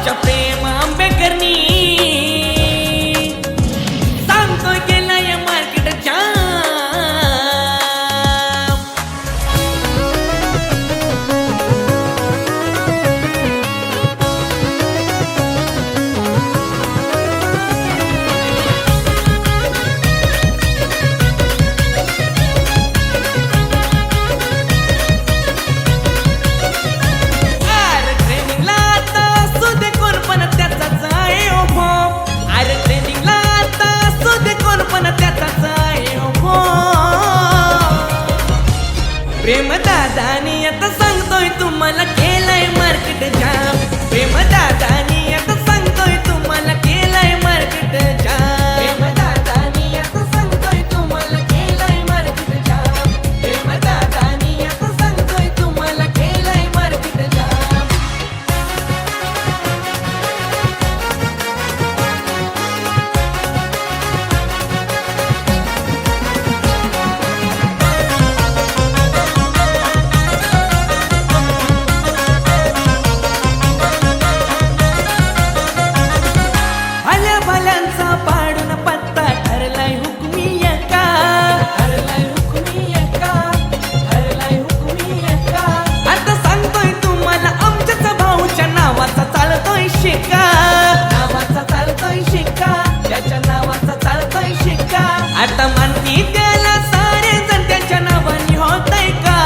आमच्या प्रेम आंबेकरनी सांगतोय केलंय मार्केट जाम. प्रेम दादानी आता सांगतोय तुम्हाला केलंय मार्केट जाम. प्रेम दादानी आता सांगतोय तुम्हाला केलंय मार्केट जाम. प्रेम दादानी आता सांगतोय तुम्हाला केलंय मार्केट जाम. प्रेम दादानी आता सांगतोय तुम्हाला केलंय मार्केट जाम. पाडून पत्ता ठरलाय हुकमी एका. ठरलाय हुकमी एका. ठरलाय हुकमी एका. आता सांगतोय तुम्हाला आमच्याच भाऊच्या नावाचा चालतोय शिक्का. नावाचा चालतोय शिक्का. त्याच्या नावाचा चालतोय शिक्का. आता मानती त्याला सारे जण त्याच्या नावाने होतय का.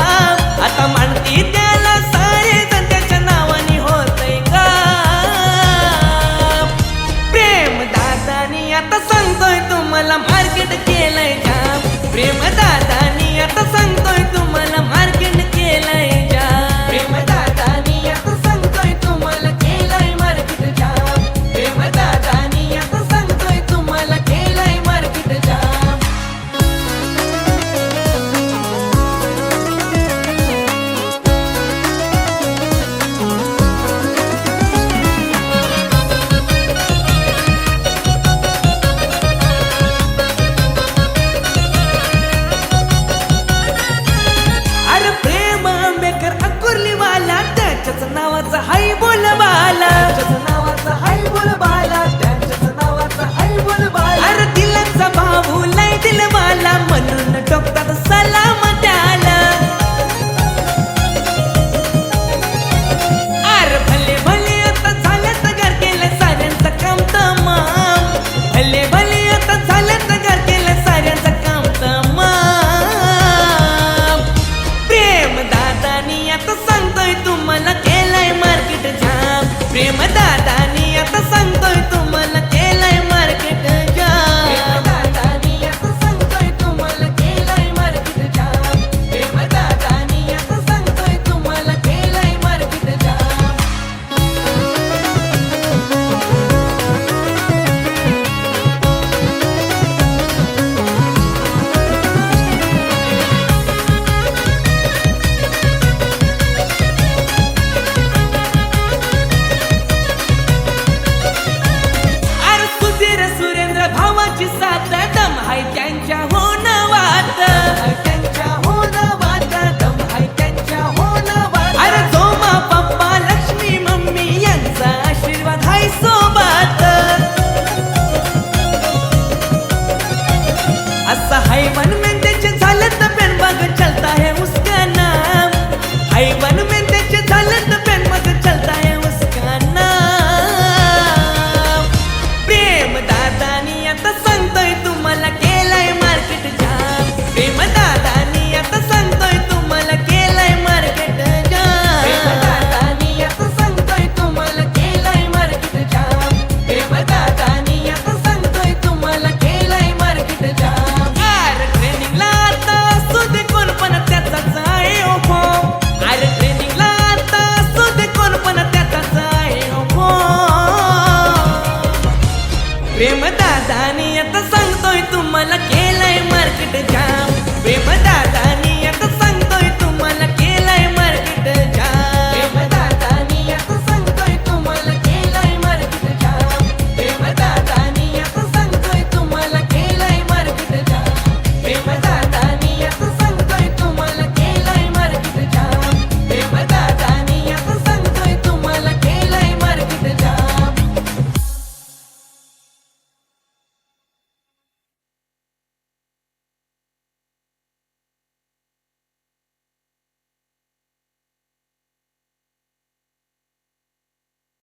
आता मानती त्याला सारे जण त्याच्या नावाने होतय का. प्रेम दादानी आता सांगतोय तुम्हाला मार्केट केलंय जाम. प्रेम दादानी आता सांगतोय तुम्हाला मार्केट केलंय जाम. प्रेम दादानी आता सांगतोय तुम्हाला केलंय मार्केट जाम. प्रेम दादानी आता सांगतोय तुम्हाला केलंय मार्केट जाम. त्याच्याच नावाचा हाय बोलबाला. त्याच्याच नावाचा हाय बोलबाला. त्याच्याच नावाचा हाय बोलबाला. अरे दिलाचा भाऊ लय दिलवाला म्हणून टोकतात सलाम त्याला. अरे भले भले आता झाल्यात घर केलं साऱ्यांचं काम तमाम. भले भले आता झाल्यात घर केलं साऱ्यांचं काम तमाम. प्रेम दादानी आता सांगतोय तुम्हाला केलंय मार्केट जाम. प्रेम दादानी आता सांगतोय तुम्हाला